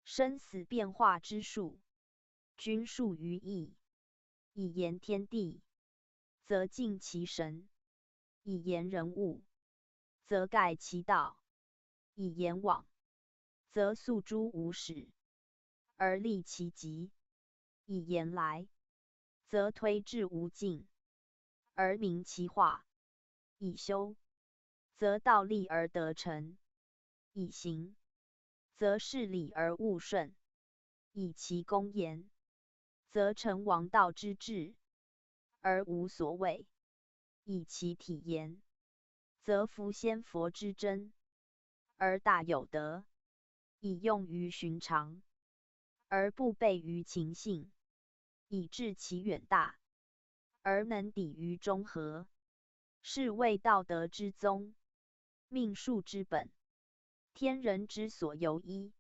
生死变化之术，均数于义。以言天地，则敬其神；以言人物，则盖其道；以言往，则诉诸无始，而立其极；以言来，则推至无尽，而明其化；以修，则道立而得成；以行，则事理而务顺；以其公言，则成王道之治，而无所谓；以其体言，则服先佛之真，而大有德；以用于寻常，而不悖于情性；以致其远大，而能抵于中和。是谓道德之宗，命数之本，天人之所由依。